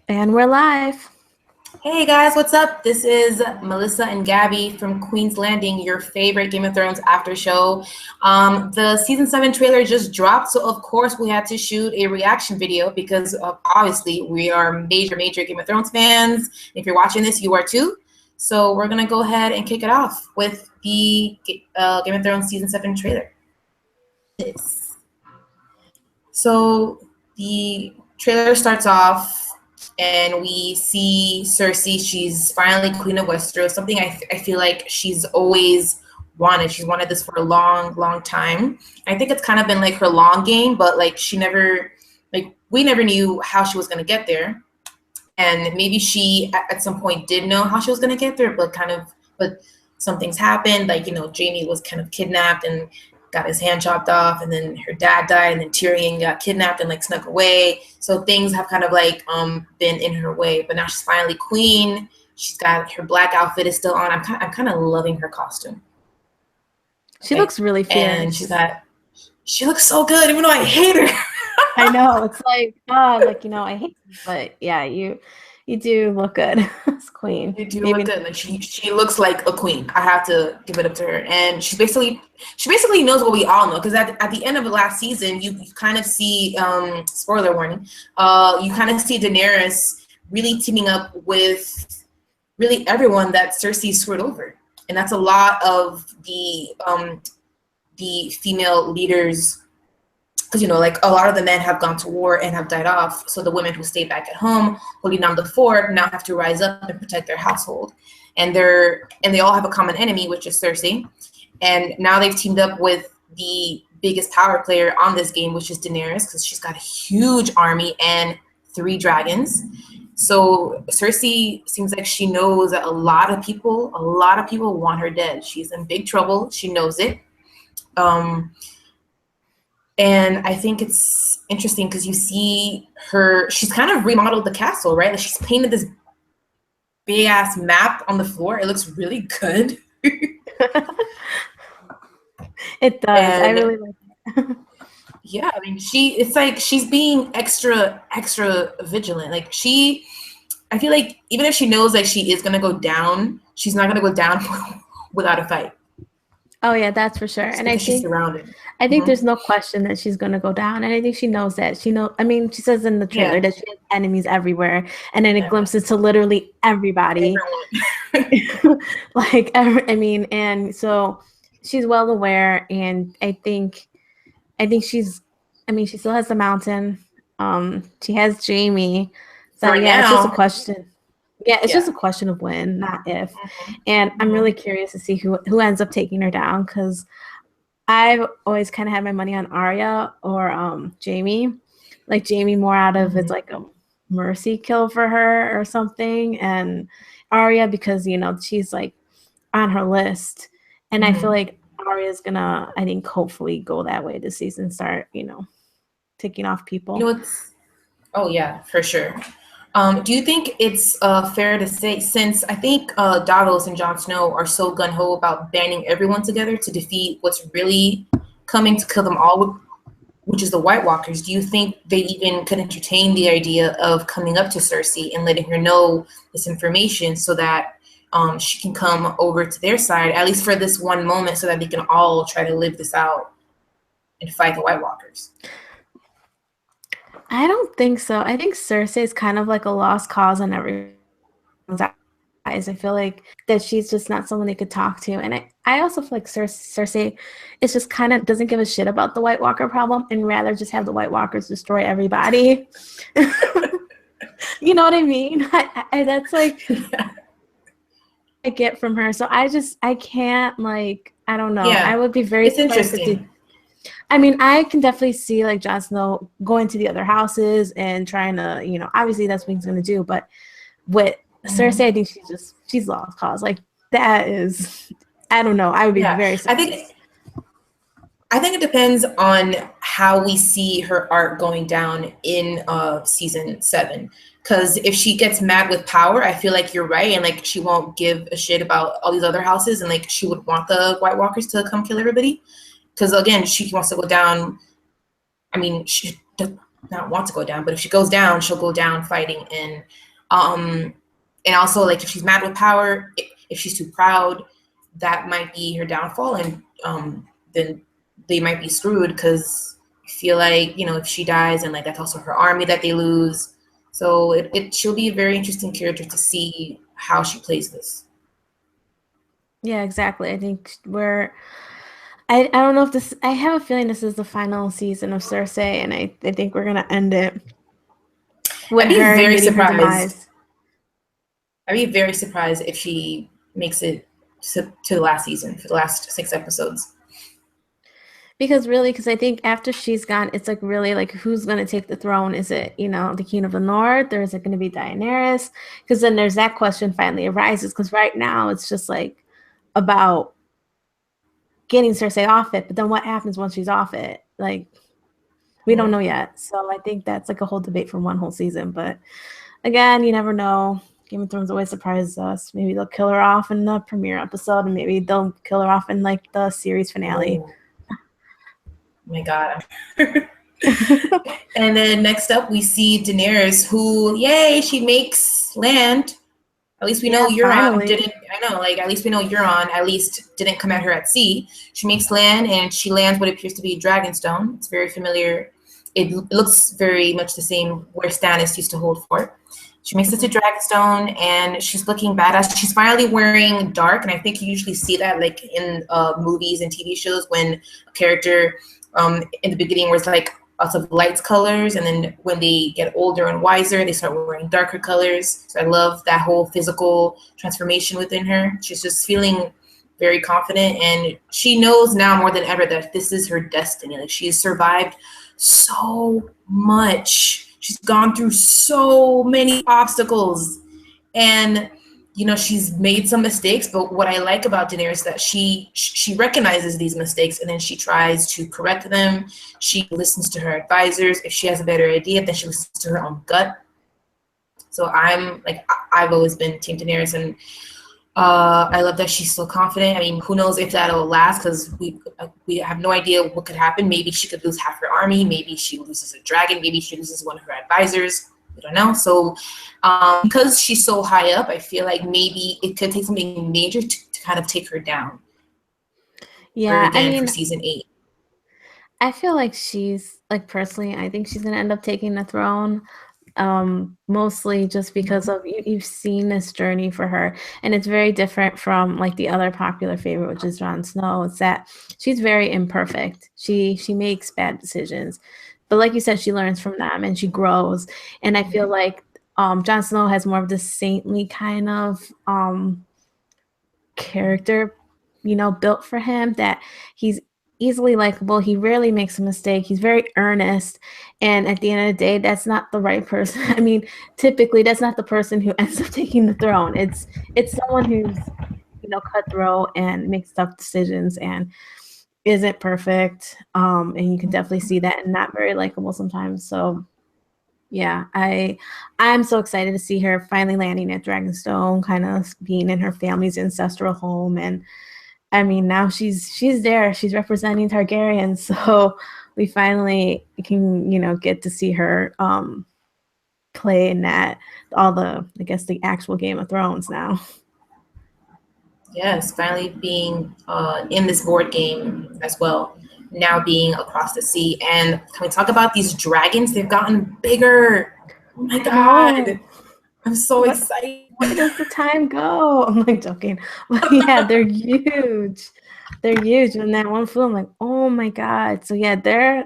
And we're live. Hey guys, what's up? This is Melissa and Gabby from Queen's Landing, your favorite Game of Thrones after show. The season 7 trailer just dropped, so of course we had to shoot a reaction video because obviously we are major Game of Thrones fans. If you're watching this, you are too. So we're gonna go ahead and kick it off with the Game of Thrones season 7 trailer. So the trailer starts off and we see Cersei. She's finally Queen of Westeros, something I feel like she's always wanted. She's wanted this for a long time. I think it's kind of been like her long game, but like we never knew how she was going to get there. And maybe she at some point did know how she was going to get there, but some things happened. Like, Jaime was kind of kidnapped and got his hand chopped off, and then her dad died, and then Tyrion got kidnapped and like snuck away. So things have kind of like been in her way, but now she's finally queen. She's got her black outfit is still on. I'm kind of loving her costume. She looks really fierce. And she looks so good, even though I hate her. I know, it's like, I hate you, but yeah, you do look good as queen. You do look good. Like she looks like a queen. I have to give it up to her. And she basically knows what we all know, because at the end of the last season, you kind of see, spoiler warning, you kind of see Daenerys really teaming up with really everyone that Cersei screwed over. And that's a lot of the female leaders, because like a lot of the men have gone to war and have died off, so the women who stayed back at home holding down the fort now have to rise up and protect their household, and they all have a common enemy, which is Cersei. And now they've teamed up with the biggest power player on this game, which is Daenerys, because she's got a huge army and 3 dragons. So Cersei seems like she knows that a lot of people want her dead. She's in big trouble. She knows it. And I think it's interesting because you see she's kind of remodeled the castle, right? Like she's painted this big ass map on the floor. It looks really good. It does. I really like it. Yeah, I mean, it's like she's being extra vigilant. Like I feel like even if she knows like she is gonna go down, she's not gonna go down without a fight. Oh yeah, that's for sure. And I think she's surrounded. I think there's no question that she's gonna go down, and I think she knows that. I mean, she says in the trailer that she has enemies everywhere, and then it glimpses to literally everybody. And so she's well aware, and I think she still has the mountain. She has Jaime. So it's just a question. Yeah, it's just a question of when, not if. And I'm really curious to see who ends up taking her down, because I've always kind of had my money on Arya or Jaime. Like Jaime more out of it's like a mercy kill for her or something, and Arya because she's like on her list, and I feel like Arya's gonna, I think, hopefully go that way this season, start taking off people. Oh yeah, for sure. Do you think it's fair to say, since I think Davos and Jon Snow are so gun-ho about banding everyone together to defeat what's really coming to kill them all, which is the White Walkers, do you think they even could entertain the idea of coming up to Cersei and letting her know this information so that she can come over to their side, at least for this one moment, so that they can all try to live this out and fight the White Walkers? I don't think so. I think Cersei is kind of like a lost cause in everyone's eyes. I feel like that she's just not someone they could talk to. And I also feel like Cersei is just kind of doesn't give a shit about the White Walker problem and rather just have the White Walkers destroy everybody. You know what I mean? That's like I get from her. So I can't, like, I don't know. Yeah, I would be very interesting. I mean, I can definitely see like Jon Snow going to the other houses and trying to, obviously that's what he's going to do. But with Cersei, I think she's lost cause. Like that is, I don't know. I would be very surprised. I think it depends on how we see her arc going down in season 7. Because if she gets mad with power, I feel like you're right, and like she won't give a shit about all these other houses, and like she would want the White Walkers to come kill everybody. Because again, she wants to go down. I mean, not want to go down, but if she goes down, she'll go down fighting. And also, like, if she's mad with power, if she's too proud, that might be her downfall, and then they might be screwed, because I feel like, you know, if she dies, and like that's also her army that they lose. So she'll be a very interesting character to see how she plays this. Yeah, exactly. I think I don't know if this, I have a feeling this is the final season of Cersei, and I think we're gonna end it with I'd be her very meeting her surprised. demise. I'd be very surprised if she makes it to the last season, for the last 6 episodes. Because I think after she's gone, it's like really like who's going to take the throne? Is it, you know, the Queen of the North, or is it going to be Daenerys? Because then there's that question finally arises. Because right now it's just like about getting Cersei off it, but then what happens once she's off it? Like, we don't know yet. So I think that's like a whole debate for one whole season. But again, you never know. Game of Thrones always surprises us. Maybe they'll kill her off in the premiere episode, and maybe they'll kill her off in like the series finale. Oh my God. And then next up, we see Daenerys, who, yay, she makes land. At least we know Euron didn't. I know, like, at least we know Euron at least didn't come at her at sea. She makes land, and she lands what appears to be Dragonstone. It's very familiar. It looks very much the same where Stannis used to hold fort. She makes it to Dragonstone, and she's looking badass. She's finally wearing dark, and I think you usually see that like in movies and TV shows when a character in the beginning was like lots of lights colors, and then when they get older and wiser, they start wearing darker colors. So I love that whole physical transformation within her. She's just feeling very confident, and she knows now more than ever that this is her destiny. Like, she has survived so much. She's gone through so many obstacles, and you know, she's made some mistakes, but what I like about Daenerys is that she recognizes these mistakes, and then she tries to correct them. She listens to her advisors. If she has a better idea, then she listens to her own gut. So I've always been Team Daenerys, and I love that she's so confident. I mean, who knows if that'll last, because we have no idea what could happen. Maybe she could lose half her army. Maybe she loses a dragon. Maybe she loses one of her advisors. We don't know. So because she's so high up, I feel like maybe it could take something major to kind of take her down. Yeah, I mean, for season 8. I feel like she's, like, personally, I think she's gonna end up taking the throne. Mostly just because of you've seen this journey for her, and it's very different from like the other popular favorite, which is Jon Snow. It's that she's very imperfect. She makes bad decisions, but like you said, she learns from them and she grows. And I feel like Jon Snow has more of this saintly kind of character, you know, built for him, that he's easily likable. He rarely makes a mistake. He's very earnest. And at the end of the day, that's not the right person. I mean, typically that's not the person who ends up taking the throne. It's someone who's, you know, cutthroat and makes tough decisions and isn't perfect. And you can definitely see that, and not very likable sometimes. So yeah, I'm so excited to see her finally landing at Dragonstone, kind of being in her family's ancestral home. And I mean, now she's there. She's representing Targaryen, so we finally can, you know, get to see her play in that, I guess the actual Game of Thrones now. Yes, finally being in this board game as well. Now being across the sea. And can we talk about these dragons? They've gotten bigger. Oh my God. I'm so excited. Where does the time go? I'm like joking. But yeah, they're huge. They're huge. And that one flew, I'm like, oh my God. So yeah, they're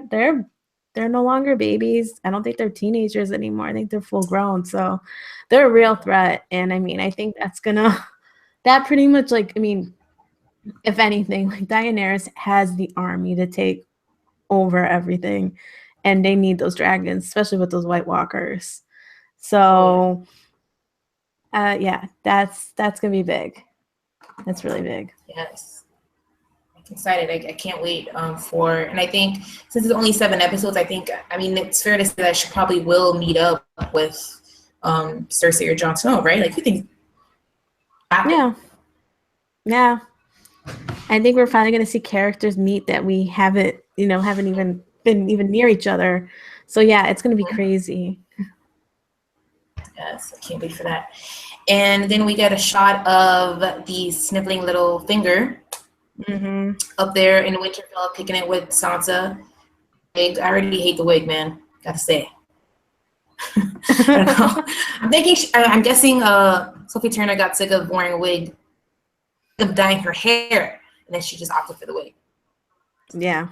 no longer babies. I don't think they're teenagers anymore. I think they're full grown. So they're a real threat. And I mean, I think that pretty much, like, I mean, if anything, like, Daenerys has the army to take over everything, and they need those dragons, especially with those White Walkers. So yeah, that's gonna be big. That's really big. Yes, I'm excited. I can't wait for. And I think since it's only 7 episodes, I mean, it's fair to say that she probably will meet up with Cersei or Jon Snow, right? Like, who thinks? Yeah. I think we're finally going to see characters meet that we haven't even been near each other. So yeah, it's gonna be crazy. Yes, I can't wait for that. And then we get a shot of the sniveling little finger up there in Winterfell, kicking it with Sansa. I already hate the wig, man. Gotta say. I don't know. I'm thinking. I'm guessing. Sophie Turner got sick of wearing a wig, of dyeing her hair, and then she just opted for the wig. Yeah,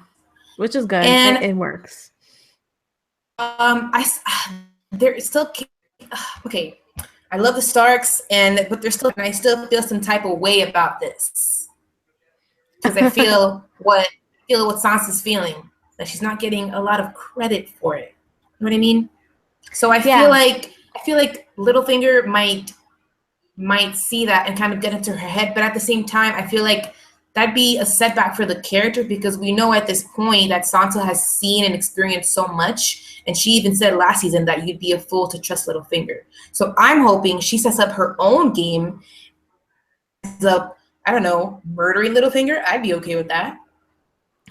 which is good. And it works. They're still okay. I love the Starks, but they're still, and I still feel some type of way about this because I feel what Sansa's feeling, that she's not getting a lot of credit for it. You know what I mean? So I feel like Littlefinger might see that and kind of get into her head, but at the same time, I feel like that'd be a setback for the character because we know at this point that Sansa has seen and experienced so much, and she even said last season that you'd be a fool to trust Littlefinger. So I'm hoping she sets up her own game, I don't know, murdering Littlefinger. I'd be okay with that.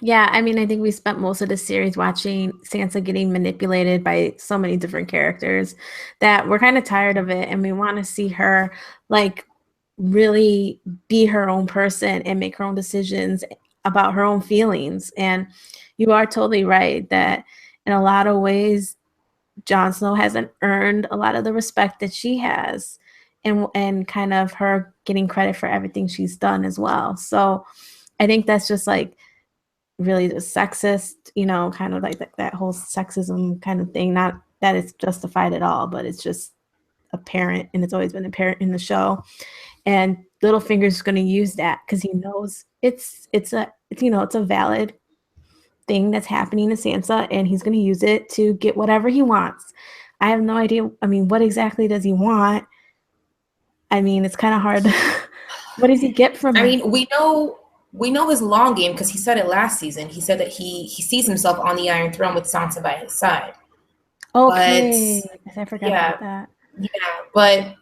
Yeah, I mean, I think we spent most of the series watching Sansa getting manipulated by so many different characters that we're kind of tired of it, and we want to see her like really be her own person and make her own decisions about her own feelings. And you are totally right that in a lot of ways, Jon Snow hasn't earned a lot of the respect that she has, and kind of her getting credit for everything she's done as well. So I think that's just like really the sexist, kind of like that whole sexism kind of thing. Not that it's justified at all, but it's just apparent, and it's always been apparent in the show. And Littlefinger's going to use that because he knows it's a valid thing that's happening to Sansa, and he's going to use it to get whatever he wants. I have no idea. I mean, what exactly does he want? I mean, it's kind of hard. What does he get from her? I mean, we know his long game because he said it last season. He said that he sees himself on the Iron Throne with Sansa by his side. Okay, I forgot about that. Yeah, but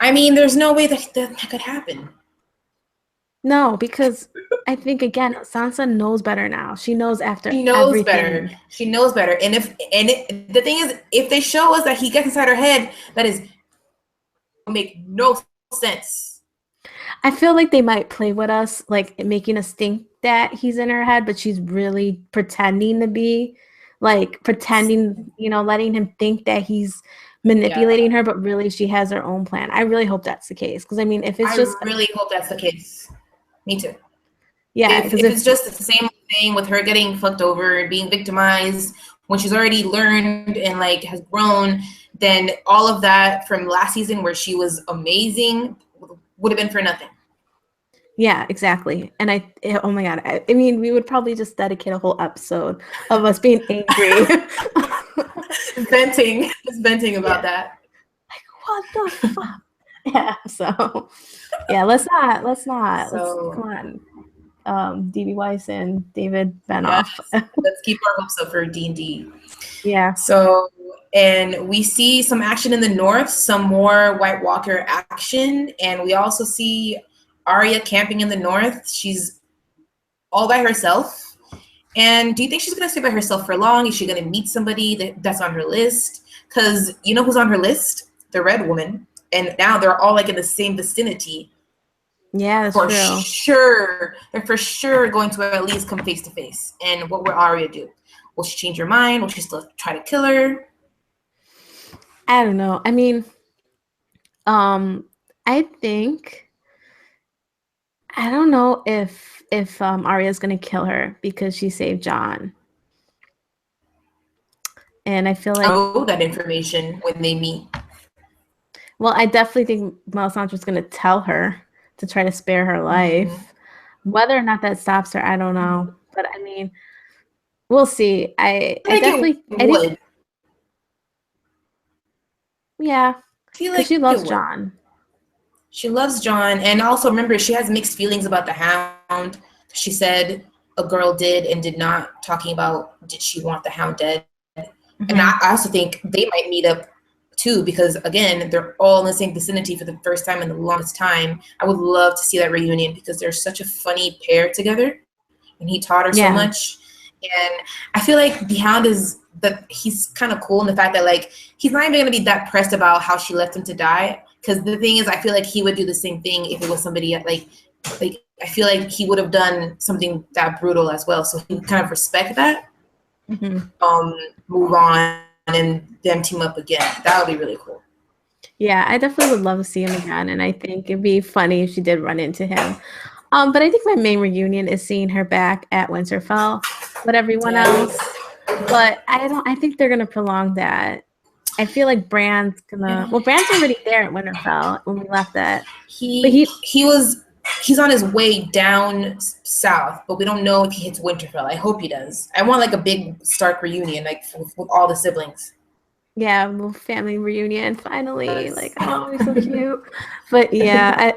I mean, there's no way that could happen. No, because I think again, Sansa knows better now. She knows after She knows everything. better. She knows better. And the thing is, if they show us that he gets inside her head, that is make no sense. I feel like they might play with us, like making us think that he's in her head, but she's really pretending to be, like letting him think that he's manipulating her, but really she has her own plan. I really hope that's the case. Because I mean, if it's I really hope that's the case. Me too. Yeah, if it's just the same thing with her getting fucked over and being victimized when she's already learned and like has grown, then all of that from last season where she was amazing would have been for nothing. Yeah, exactly. And oh my God, I mean, we would probably just dedicate a whole episode of us being angry. venting about that. Like, what the fuck? Yeah, so yeah, let's not. Come on. D.B. Weiss and David Benoff. Yes, let's keep our hopes up for D&D. Yeah. So, and we see some action in the north, some more White Walker action, and we also see Arya camping in the north. She's all by herself. And do you think she's going to stay by herself for long? Is she going to meet somebody that's on her list? Because you know who's on her list? The Red Woman. And now they're all like in the same vicinity. Yeah, that's true. Sure. They're for sure going to at least come face to face. And what will Arya do? Will she change her mind? Will she still try to kill her? I don't know. I mean, I think, I don't know if Arya's gonna kill her because she saved Jon. And I feel like that information when they meet. Well, I definitely think Melisandre's gonna tell her to try to spare her life. Mm-hmm. Whether or not that stops her, I don't know. But I mean, we'll see. I definitely would. Yeah. I feel like she loves Jon. She loves Jon, and also remember she has mixed feelings about the Hound. She said a girl did and did not, talking about did she want the Hound dead. Mm-hmm. And I also think they might meet up too, because again, they're all in the same vicinity for the first time in the longest time. I would love to see that reunion because they're such a funny pair together, and he taught her so much. And I feel like the Hound is that he's kind of cool in the fact that like he's not even gonna be that pressed about how she left him to die. Because the thing is, I feel like he would do the same thing if it was somebody like I feel like he would have done something that brutal as well. So he would kind of respect that. Move on and then team up again. That would be really cool. Yeah, I definitely would love to see him again, and I think it'd be funny if she did run into him. But I think my main reunion is seeing her back at Winterfell with everyone else. But I think they're gonna prolong that. I feel like Bran's gonna. Well, Bran's already there at Winterfell when we left that. He's on his way down south, but we don't know if he hits Winterfell. I hope he does. I want like a big Stark reunion, like with all the siblings. Yeah, a little family reunion finally. Yes. Like, oh, he's so cute. But yeah,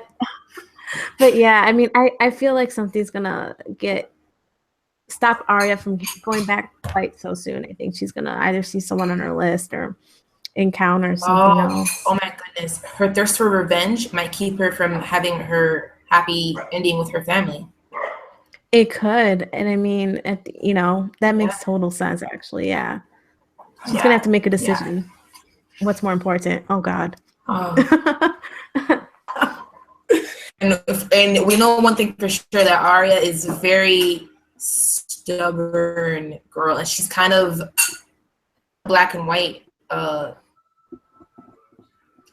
I mean, I feel like something's gonna stop Arya from going back quite so soon. I think she's gonna either see someone on her list or encounter something else. Oh my goodness, her thirst for revenge might keep her from having her happy ending with her family. It could, and I mean, that makes total sense. Actually, yeah. She's gonna have to make a decision. Yeah. What's more important? Oh God. And we know one thing for sure, that Arya is a very stubborn girl, and she's kind of black and white. I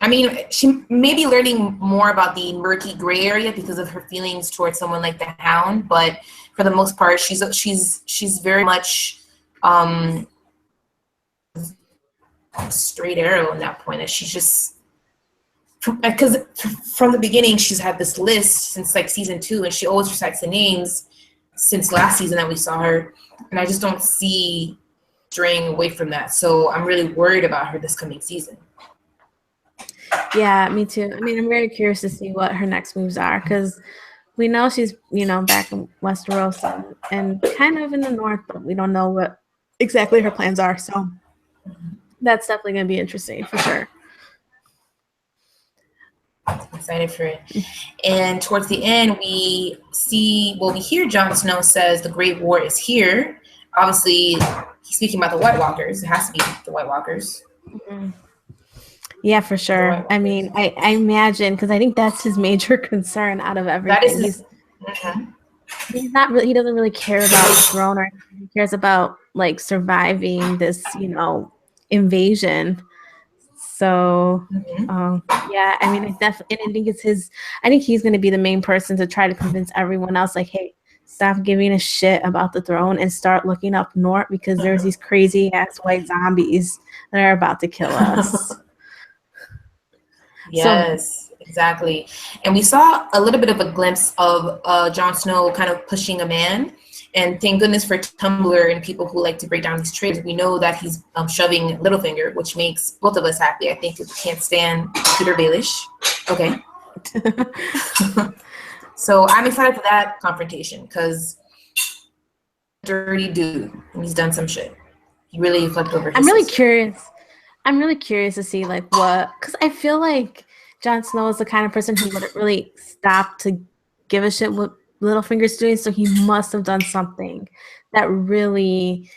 mean, she may be learning more about the murky gray area because of her feelings towards someone like the Hound, but for the most part, she's very much straight arrow in that point. That she's just, because from the beginning she's had this list since like season 2, and she always recites the names since last season that we saw her, and I just don't see straying away from that. So I'm really worried about her this coming season. Yeah, me too. I mean, I'm very curious to see what her next moves are, because we know she's, back in Westeros and kind of in the north, but we don't know what exactly her plans are. So that's definitely going to be interesting for sure. I'm excited for it. And towards the end, we hear Jon Snow says the Great War is here. Obviously, he's speaking about the White Walkers. It has to be the White Walkers. Mm-hmm. Yeah, for sure. I mean, I imagine, because I think that's his major concern out of everything. That is he's not really, he doesn't really care about the throne, or he cares about like surviving this, invasion. So yeah, I mean, I think he's going to be the main person to try to convince everyone else, like, hey, stop giving a shit about the throne and start looking up north, because there's these crazy ass white zombies that are about to kill us. Yes, exactly. And we saw a little bit of a glimpse of Jon Snow kind of pushing a man. And thank goodness for Tumblr and people who like to break down these trailers. We know that he's shoving Littlefinger, which makes both of us happy. I think we can't stand Peter Baelish. Okay. So I'm excited for that confrontation, because dirty dude, and he's done some shit. He really fucked over his sister. I'm really curious to see like what, because I feel like Jon Snow is the kind of person who wouldn't really stop to give a shit what Littlefinger's doing, so he must have done something that really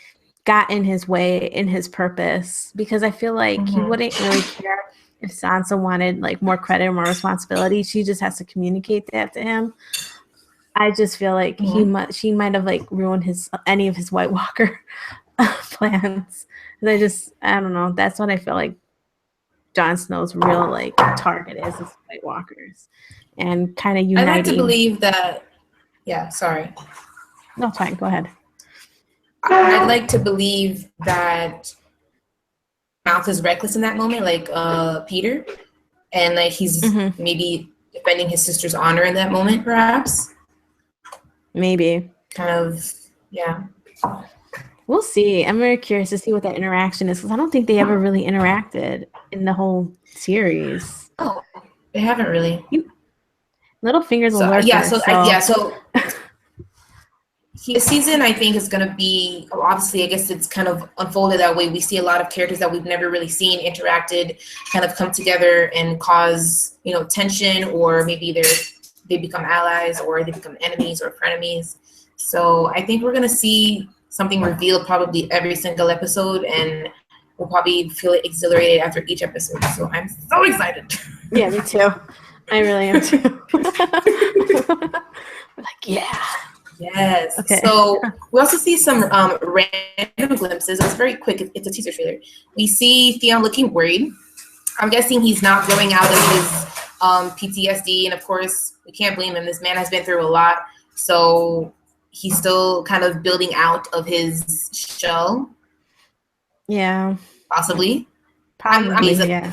got in his way, in his purpose, because I feel like he wouldn't really care if Sansa wanted like more credit or more responsibility. She just has to communicate that to him. I just feel like she might have like ruined any of his White Walker plans. I don't know. That's what I feel like Jon Snow's real like target is White Walkers, and kind of uniting. I like to believe that. Yeah, sorry. No, fine. Go ahead. I'd like to believe that Mouth is reckless in that moment, like Peter, and like he's maybe defending his sister's honor in that moment, perhaps. Maybe. Kind of, yeah. We'll see. I'm very curious to see what that interaction is, because I don't think they ever really interacted in the whole series. Oh, they haven't really. Littlefinger's a lurker. So this season, I think, is going to be, obviously, I guess it's kind of unfolded that way. We see a lot of characters that we've never really seen interacted, kind of come together and cause, tension, or maybe they become allies, or they become enemies or frenemies. So I think we're going to see something revealed probably every single episode, and we'll probably feel exhilarated after each episode. So I'm so excited. Yeah, me too. I really am too. Like, yeah. Yes. Okay. So we also see some random glimpses. It's very quick. It's a teaser trailer. We see Theon looking worried. I'm guessing he's not growing out of his PTSD, and of course, we can't blame him. This man has been through a lot, so he's still kind of building out of his shell. Yeah. Possibly. Probably. Yeah.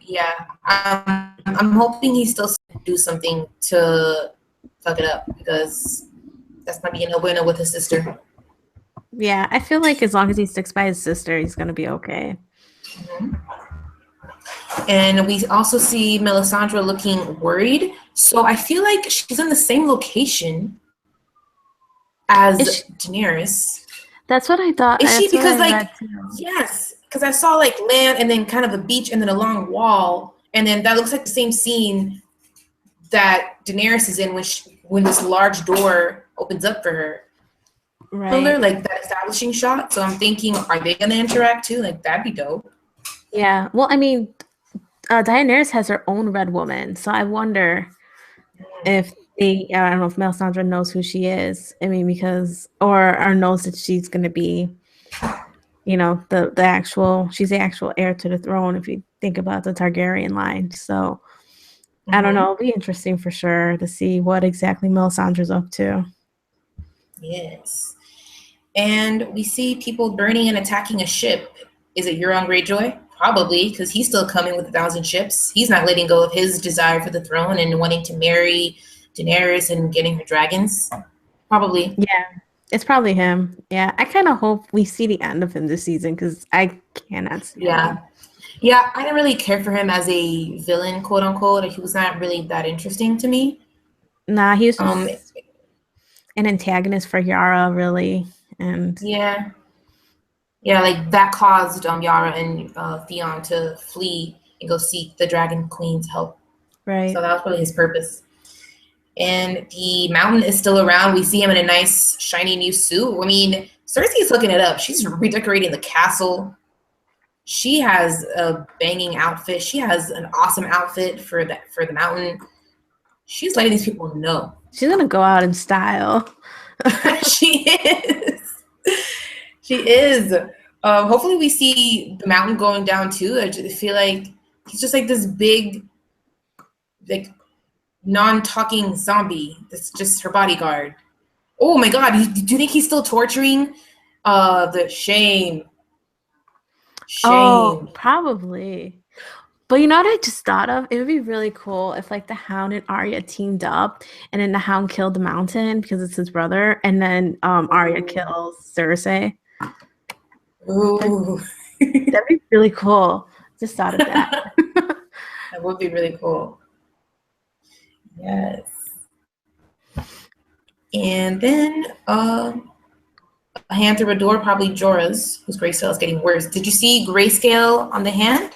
Yeah. I'm hoping he still do something to fuck it up, because that's not being a no-bueno with his sister. Yeah, I feel like as long as he sticks by his sister, he's gonna be okay. Mm-hmm. And we also see Melisandre looking worried. So I feel like she's in the same location as Daenerys. That's what I thought. Is she? Because like, yes, because I saw like land and then kind of a beach and then a long wall, and then that looks like the same scene that Daenerys is in when this large door opens up for her. Right. Remember, like that establishing shot. So I'm thinking, are they gonna interact too? Like that'd be dope. Yeah. Well, I mean, Daenerys has her own Red Woman, so I wonder if I don't know if Melisandre knows who she is. I mean, because or knows that she's going to be, you know, she's the actual heir to the throne. If you think about the Targaryen line, so I don't know. It'll be interesting for sure to see what exactly Melisandre's up to. Yes, and we see people burning and attacking a ship. Is it Euron Greyjoy? Probably, because he's still coming with 1,000 ships. He's not letting go of his desire for the throne and wanting to marry Daenerys and getting her dragons. Probably. Yeah, it's probably him. Yeah, I kind of hope we see the end of him this season, because I cannot see him. Yeah, I didn't really care for him as a villain, quote unquote. He was not really that interesting to me. Nah, he was just an antagonist for Yara, really. And yeah, like that caused Yara and Theon to flee and go seek the Dragon Queen's help. Right. So that was really his purpose. And the mountain is still around. We see him in a nice, shiny new suit. I mean, Cersei's hooking it up. She's redecorating the castle. She has a banging outfit. She has an awesome outfit for the mountain. She's letting these people know. She's gonna go out in style. She is. She is. Hopefully we see the mountain going down too. I just feel like he's just like this big, like non-talking zombie that's just her bodyguard. Oh my god, do you think he's still torturing the Shame? Oh, probably. But you know what I just thought of? It would be really cool if like the Hound and Arya teamed up, and then the Hound killed the Mountain because it's his brother, and then Arya kills Cersei. Ooh. That'd be really cool. Just thought of that. That would be really cool. Yes. And then a hand through a door, probably Jorah's, whose grayscale is getting worse. Did you see grayscale on the hand?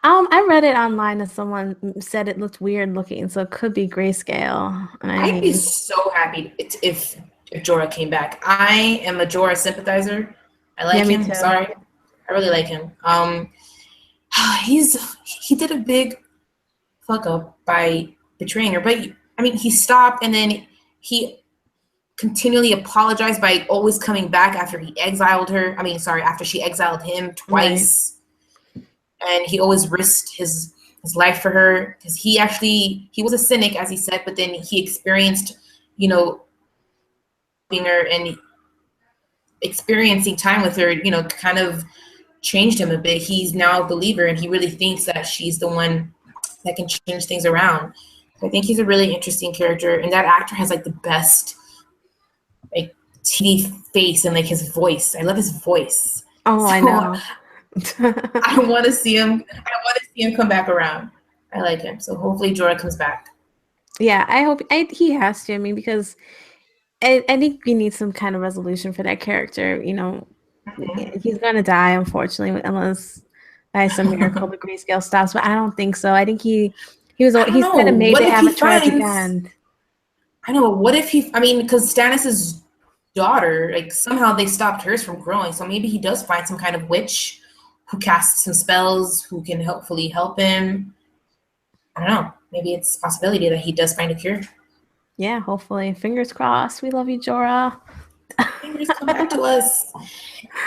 I read it online and someone said it looked weird looking, so it could be grayscale. I'd be so happy if Jorah came back. I am a Jorah sympathizer. I like him. Sorry, I really like him. He did a big fuck up by betraying her, but I mean, he stopped and then he continually apologized by always coming back after he exiled her. After she exiled him twice. Right. And he always risked his life for her because he was a cynic, as he said, but then he experienced, being her and experiencing time with her, kind of changed him a bit. He's now a believer and he really thinks that she's the one that can change things around. I think he's a really interesting character, and that actor has like the best like TV face and like his voice. I love his voice. Oh, so, I know. I want to see him. I want to see him come back around. I like him. So hopefully Jorah comes back. Yeah, I hope he has to. I mean, because I think we need some kind of resolution for that character. He's gonna die, unfortunately, unless by some miracle the grayscale stops. But I don't think so. I think he's kind of made to have a tragic end. I know. What if because Stannis is daughter, like somehow they stopped hers from growing. So maybe he does find some kind of witch who casts some spells who can hopefully help him. I don't know. Maybe it's a possibility that he does find a cure. Yeah, hopefully. Fingers crossed. We love you, Jorah. Fingers come back to us.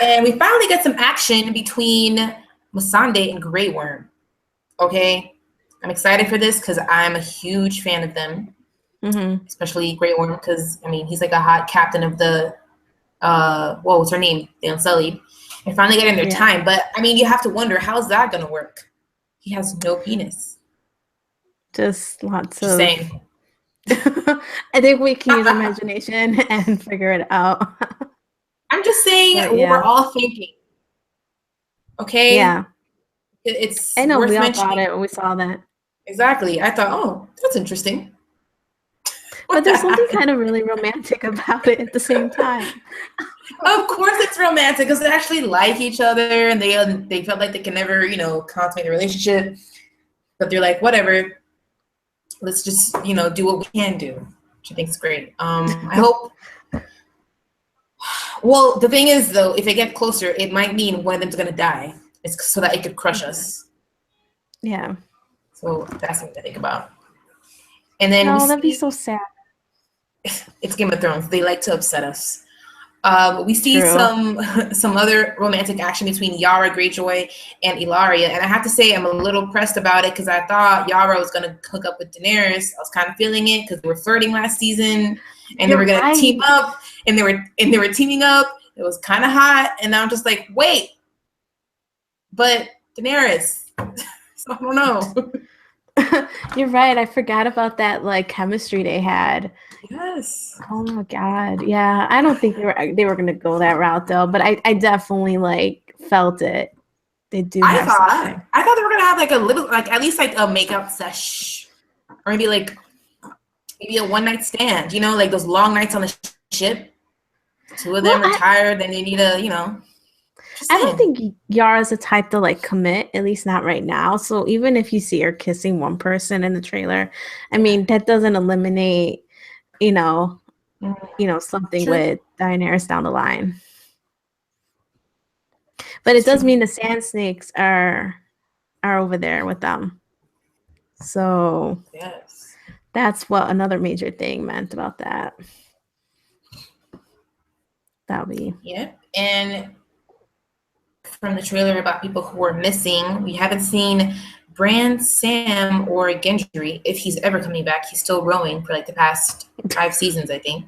And we finally get some action between Missandei and Grey Worm. Okay? I'm excited for this because I'm a huge fan of them. Especially Grey Worm, because, I mean, he's like a hot captain of the, what's her name? The Unsullied. They're finally getting their time. But, I mean, you have to wonder, how's that going to work? He has no penis. Just lots Just of... saying. I think we can use imagination and figure it out. I'm just saying what we're all thinking. Okay? Yeah. It's I know, worth we all mentioning. thought it when we saw that. Exactly. I thought, oh, that's interesting. But there's something kind of really romantic about it at the same time. Of course it's romantic because they actually like each other and they felt like they can never, consummate a relationship. But they're like, whatever. Let's just, do what we can do, which I think is great. I hope. Well, the thing is, though, if they get closer, it might mean one of them's going to die. It's so that it could crush us. Yeah. So that's something to think about. And then that'd be so sad. It's Game of Thrones. They like to upset us. We see some other romantic action between Yara Greyjoy and Ilaria, and I have to say I'm a little pressed about it because I thought Yara was gonna hook up with Daenerys. I was kind of feeling it because they were flirting last season, and they were gonna team up, and they were teaming up. It was kind of hot, and now I'm just like, wait, but Daenerys. So I don't know. You're right. I forgot about that chemistry they had. Yes. Oh my God. Yeah. I don't think they were gonna go that route though, but I definitely felt it. They do. I thought they were gonna have a little at least a makeout sesh, or maybe a one night stand. Those long nights on the ship. Two of them are tired, then they need a I don't think Yara's the type to commit, at least not right now. So even if you see her kissing one person in the trailer, I mean that doesn't eliminate, something with Daenerys down the line. But it does mean the Sand Snakes are over there with them. So yes, that's what another major thing meant about that. That'll be and. From the trailer about people who are missing, we haven't seen Bran, Sam, or Gendry. If he's ever coming back, he's still rowing for the past 5 seasons, I think.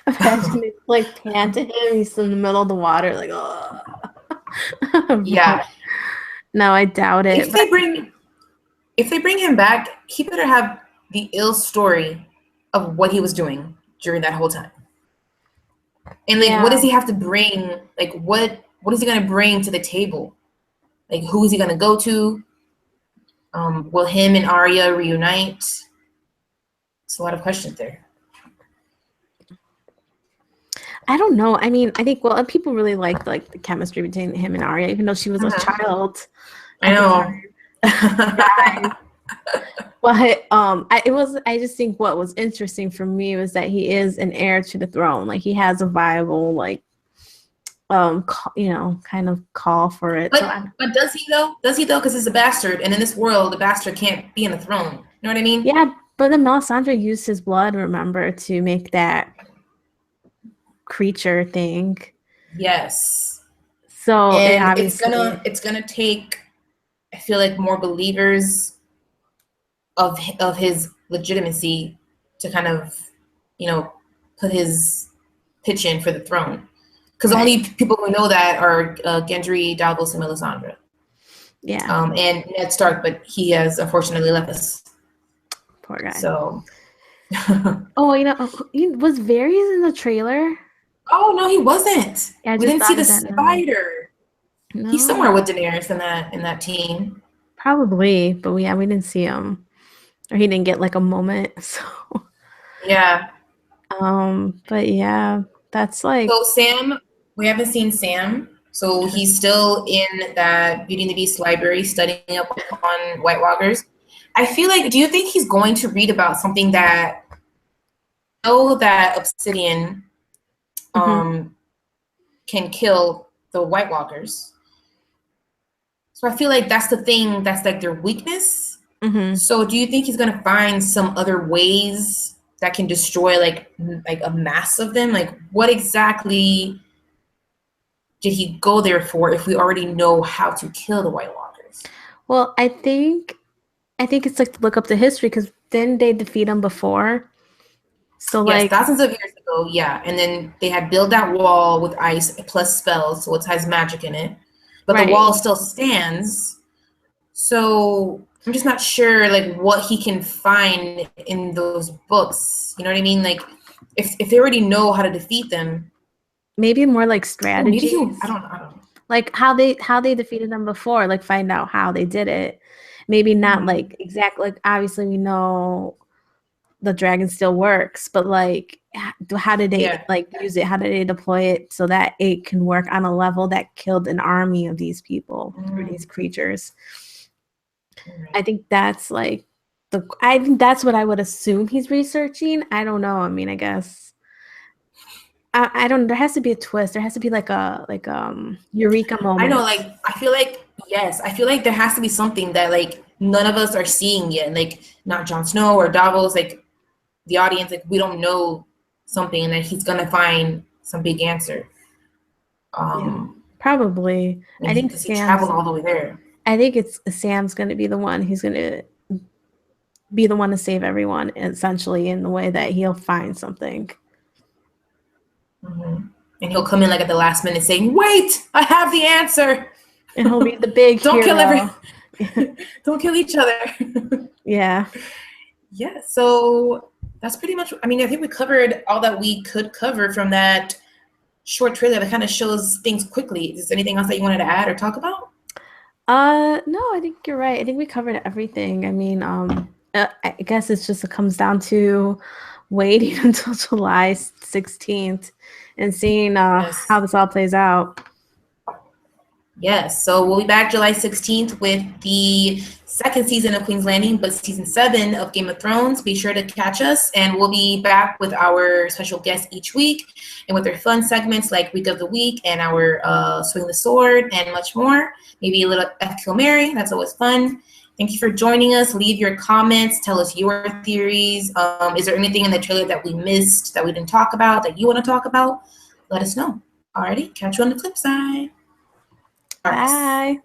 Imagine they pan to him, he's in the middle of the water, oh. Yeah. No, I doubt it. If they bring him back, he better have the ill story of what he was doing during that whole time. And what does he have to bring? What is he going to bring to the table? Who is he going to go to? Will him and Arya reunite? It's a lot of questions there. I don't know. I mean, I think, people really liked, the chemistry between him and Arya, even though she was a child. I know. But I just think what was interesting for me was that he is an heir to the throne. He has a viable, kind of call for it. But does he though? Does he though? Because he's a bastard, and in this world, the bastard can't be in the throne. You know what I mean? Yeah, but then Melisandre used his blood, remember, to make that creature thing. Yes. So and it's gonna take, I feel more believers of his legitimacy to kind of, put his pitch in for the throne. Because only people who know that are Gendry, Davos, and Melisandre. Yeah. And Ned Stark, but he has unfortunately left us. Poor guy. So. Was Varys in the trailer? Oh no, he wasn't. Yeah, we didn't see the spider. No. He's somewhere with Daenerys in that team. Probably, but we didn't see him, or he didn't get a moment. So. Yeah. But yeah, that's So Sam. We haven't seen Sam, so he's still in that Beauty and the Beast library studying up on White Walkers. I feel do you think he's going to read about something that, that Obsidian can kill the White Walkers. So I feel like that's the thing that's like their weakness. So do you think he's gonna find some other ways that can destroy like a mass of them? Like what exactly did he go there for if we already know how to kill the White Walkers? Well, I think it's like to look up the history, because didn't they defeat him before? So yes, like thousands of years ago, yeah. And then they had built that wall with ice plus spells, so it has magic in it. But the wall still stands. So I'm just not sure like what he can find in those books. You know what I mean? Like if they already know how to defeat them. Maybe more like strategies. I don't know. Like how they defeated them before, like find out how they did it. Maybe not like exactly, like obviously we know the dragon still works, but like how did they like use it? How did they deploy it so that it can work on a level that killed an army of these people or these creatures? I think that's like I think that's what I would assume he's researching. I don't know. I mean, I guess I don't. There has to be a twist. There has to be like a eureka moment. I know. Like I feel like I feel like there has to be something that like none of us are seeing yet. Like not Jon Snow or Davos. Like the audience. Like we don't know something, and that he's gonna find some big answer. Probably. I think he traveled all the way there. I think Sam's going to be the one who's going to be the one to save everyone, essentially, in the way that he'll find something. And he'll come in like at the last minute saying, "Wait, I have the answer." And he'll be the big don't hero. Don't kill each other. Yeah. So that's pretty much. I mean, I think we covered all that we could cover from that short trailer that kind of shows things quickly. Is there anything else that you wanted to add or talk about? No, I think you're right. I think we covered everything. I mean, I guess it comes down to waiting until July 16th and seeing how this all plays out. Yes, so we'll be back July 16th with the second season of Queen's Landing, but season 7 of Game of Thrones. Be sure to catch us, and we'll be back with our special guests each week and with our fun segments like Week of the Week and our Swing the Sword and much more. Maybe a little F Kill Mary. That's always fun. Thank you for joining us. Leave your comments. Tell us your theories. Is there anything in the trailer that we missed that we didn't talk about that you want to talk about? Let us know. Alrighty, catch you on the flip side. Bye.